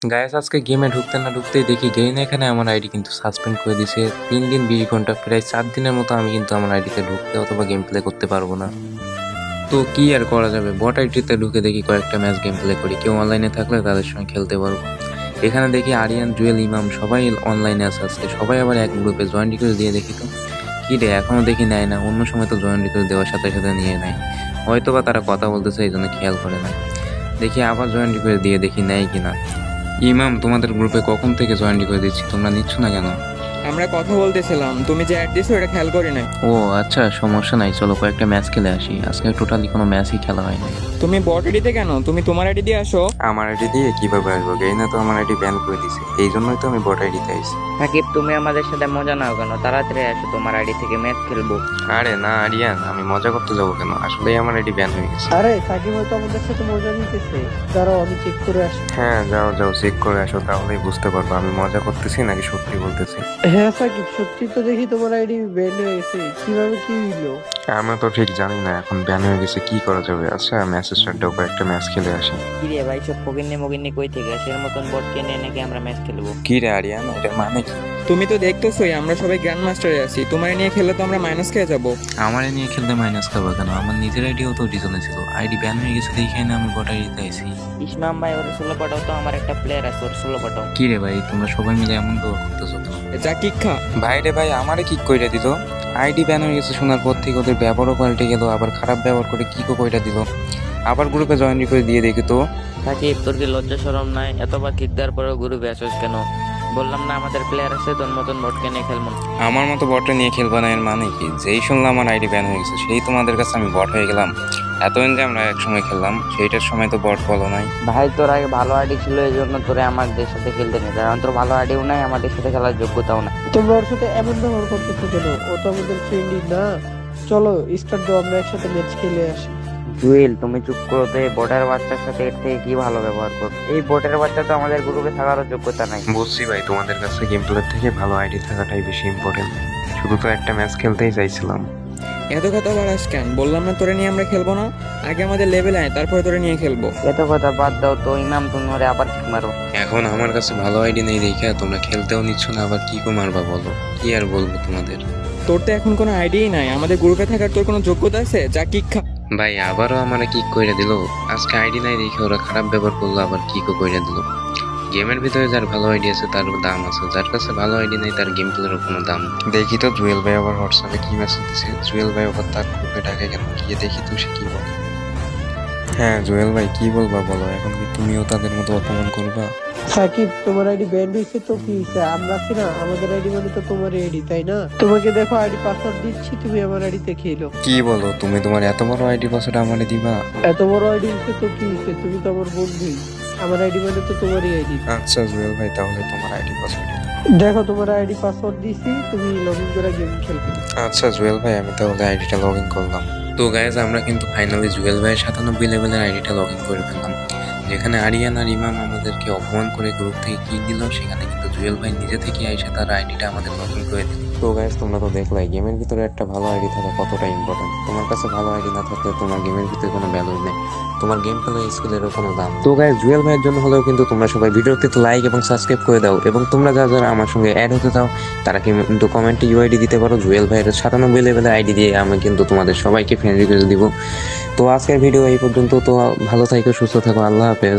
Guys আজকে গেমে ঢুকতে না ঢুকতেই দেখি গেইন এখানে আমার আইডি কিন্তু সাসপেন্ড করে দিছে 3 দিন 20 ঘন্টা প্রায় 4 দিনের মতো আমি কিন্তু আমার আইডিতে ঢুকতে অথবা গেম প্লে করতে পারবো না। তো কি আর করা যাবে, বট আইডিতে ঢুকে দেখি কয়েকটা ম্যাচ গেম প্লে করি, কেউ অনলাইনে থাকলে তাদের সঙ্গে খেলতে পারবো। এখানে দেখি আরিয়ান, জুয়েল, ইমাম সবাই অনলাইনে আছে আজকে, সবাই আবার এক গ্রুপে জয়েন রিকোয়েস্ট দিয়ে দেখি তো কি রে, এখনো দেখি নেয় না। অন্য সময় তো জয়েন রিকোয়েস্ট দেওয়ার সাথে সাথে নিয়ে নেয়, হয়তো বা তারা কথা বলতেছে এই জন্য খেয়াল করে না। দেখি আবার জয়েন রিকোয়েস্ট দিয়ে দেখি নেয় কিনা। ইমাম, তোমাদের গ্রুপে কখন থেকে জয়েন করে দিচ্ছি, তোমরা নিচ্ছ না কেন? আমরা কথা বলতেছিলাম, তুমি যে অ্যাড দিছো এটা খেয়াল করি নাই। ও আচ্ছা, সমস্যা নাই, চলো কয়েকটা ম্যাচ খেলে আসি। আজকে টোটালি কোনো ম্যাচই খেলা হয়নি। তুমি বট আইডিতে কেন? তুমি তোমার আইডি দিয়ে আসো। আমার আইডি দিয়ে কিভাবে আসবো? গেইনা তো আমার আইডি ব্যান করে দিছে, এই জন্যই তো আমি বট আইডিতে আইছি। সাকিব, তুমি আমাদের সাথে মজা নাও কেন? তাড়াতাড়ি আসো, তোমার আইডি থেকে ম্যাচ খেলবো। আরে না আরিয়ান, আমি মজা করতে যাবো কেন, আসলেই আমার আইডি ব্যান হয়ে গেছে। আরে সাকিব হয়তো আমাদের সাথে মজা নিতেছে, দাঁড়াও আমি চেক করে আসি। হ্যাঁ যাও যাও, চেক করে আসো, তাহলেই বুঝতে পারবো আমি মজা করতেছি নাকি সত্যি বলতেছি। হ্যাঁ সাকিব, সত্যি তো দেখি তোমার আইডি ব্যান হয়ে গেছে, কিভাবে কি হইলো? আমি তো ঠিক জানি না, এখন ব্যান হয়ে গেছে কি করা যাবে। আচ্ছা মেসেজ স্টার্টটাও কয়েকটা ম্যাচ খেলে আসি। কি রে ভাই, সব ফকিন্নি মগিন্নি কই থেকে আসে? এর মতন বট কিনে নাকি আমরা ম্যাচ খেলবো? কি রে আরিয়ান, এটা মানে কি? তুমি তো দেখতেছোই আমরা সবাই গ্র্যান্ড মাস্টারে আছি, তোমার নিয়ে খেললে তো আমরা মাইনাস খেয়ে যাবো। আমার নিয়ে খেলতে মাইনাস খাবো কেন? আমার নিজের আইডিও তো ডিজনে ছিল, আইডি ব্যান হয়ে গেছে দেখে না আমি বট আইডিতে আইছি। ইসমাম ভাই, ওর 16 পাঠাও তো, আমার একটা প্লেয়ার আছে, ওর 16 পাঠাও। কি রে ভাই, তোমরা সবাই মিলে এমন ব্যবহার করতেছো কেন? যা কিক খা। ভাই রে ভাই, আমারে কিক কইরা দিল। আইডি ব্যান হয়ে গেছে শোনার পর থেকে ওদের ব্যবহারও পাল্টে গেল, আবার খারাপ ব্যবহার করে কিকও কইরা দিল। আবার গ্রুপে জয়েন করে দিয়ে দেখি তো। সাকিব, তোর কি লজ্জা শরম নাই? এতবার কিক দেওয়ার পরেও গ্রুপে আসোস কেন? বললাম না আমাদের প্লেয়ার আছে, তোর মতন বট কিনে খেলবো না। আমার মতো বটে নিয়ে খেলবা না এর মানে কি? যেই শুনলাম আমার আইডি ব্যান হয়ে গেছে সেই তোমাদের কাছে আমি বট হয়ে গেলাম? এতদিন যে আমরা একসময় খেললাম সেইটার সময় তো বট বলো নাই। ভাই, তোর আগে ভালো আইডি ছিল, এই জন্য তোরে আমাদের সাথে খেলতে নিতে, কারণ তোর ভালো আইডিও নাই, আমাদের সাথে খেলার যোগ্যতাও নাই। তোমরা ওর সাথে এমন ব্যবহার করতেছো কেন? ও তো আমাদের ফ্রেন্ডই না। চলো স্টার্ট দাও, আমরা একসাথে ম্যাচ খেলে আসি। জুয়েল, তুমি চুপ করো তো। এই বটের বাচ্চার সাথে এর থেকে কি ভালো ব্যবহার কর? এই বটের বাচ্চা তো আমাদের গ্রুপে থাকারও যোগ্যতা নাই। বুঝছি ভাই, তোমাদের কাছে গেম প্লের থেকে ভালো আইডি থাকাটাই বেশি ইম্পর্টেন্ট। শুধু তো একটা ম্যাচ খেলতেই চাইছিলাম। এত কথা বাড়াস কেন? বললাম না তোরে নিয়ে আমরা খেলবো না। আগে আমাদের লেভেল আয়, তারপরে তোরে নিয়ে খেলবো। এত কথা বাদ দাও তো। ইমাম, তুমি ওরে আবার কিক মারো। এখন আমার কাছে ভালো আইডি নেই দেখে তোমরা খেলতেও নিচ্ছ না, আবার কি কো মারবা বলো? কি আর বলবো তোমাদের। তোর তো এখন কোনো আইডিয়াই নাই, আমাদের গ্রুপে থাকার তোর কোনো যোগ্যতা আছে? যা কিক খা। ভাই আবারও আমারে কিক কইরা দিল। আজকে আইডি নাই দেখে ওরা খারাপ ব্যবহার করলো, আবার কিকও কইরা দিল। গেমের ভিতরে যার ভালো আইডি আছে তার দাম আছে, যার কাছে ভালো আইডি নাই তার গেম প্লেরও কোনো দাম নেই। দেখি তো জুয়েল ভাই আবার হোয়াটসঅ্যাপে কি মেসেজ দিছে। জুয়েল ভাই আবার তার গ্রুপে ডাকে কেন, গিয়ে দেখি তো সে কি বলে। হ্যাঁ জুয়েল ভাই, কি বলবা বলো? এখন কি তুমিও তাদের মতো অপমান করবা? সাকিব, তোমার আইডি ব্যান হয়েছে তো কি হয়েছে? আমরা আছি না, আমাদের আইডি মানে তো তোমার আইডি, তাই না? তোমাকে দেখো আইডি পাসওয়ার্ড দিচ্ছি, তুমি আমার আইডিতে খেলো। কি বলো তুমি? তোমার এত বড় আইডি পাসওয়ার্ড আমারে দিবা? এত বড় আইডি হয়েছে তো কি হয়েছে? তুমি তো আমার বন্ধুই, আমার আইডি মানে তো তোমারই আইডি। আচ্ছা জুয়েল ভাই, তাহলে তোমার আইডি পাসওয়ার্ড। দেখো তোমার আইডি পাসওয়ার্ড দিছি, তুমি লগ ইন করে গেম খেলবে। আচ্ছা জুয়েল ভাই, আমি তাহলে আইডিটা লগ ইন করলাম। তো গাইজ, আমরা কিন্তু ফাইনালি জুয়েল ভাইয়ের 97 লেভেলের আইডিটা লগ ইন করে ফেললাম। যেখানে আরিয়ান আর ইমাম আমাদেরকে অপমান করে গ্রুপ থেকে কিক দিল, সেখানে কিন্তু জুয়েল ভাই নিজে থেকে এসে তার আইডিটা আমাদের লগ ইন করে দিল। তো গাইজ, তোমরা তো দেখলাই গেমের ভিতরে একটা ভালো আইডি থাকা কতটা ইম্পর্টেন্ট। তোমার কাছে ভালো আইডি না থাকলে তোমার গেমের ভিতরে কোনো ভ্যালু নেই, তোমার গেম প্লে স্কিলেরও কোনো দাম নেই। তো গাইজ, জুয়েল ভাইয়ের জন্য হলেও কিন্তু তোমরা সবাই ভিডিওতে লাইক এবং সাবস্ক্রাইব করে দাও, এবং তোমরা যারা যারা আমার সঙ্গে অ্যাড হতে চাও তারা কিন্তু কমেন্টে ইউআইডি দিতে পারো। জুয়েল ভাইয়ের 97 লেভেলের আইডি দিয়ে আমি কিন্তু তোমাদের সবাইকে ফ্রেন্ড রিকোয়েস্ট দিব। তো আজকের ভিডিও এই পর্যন্ত। তো ভালো থাকো, সুস্থ থাকো, আল্লাহ হাফেজ।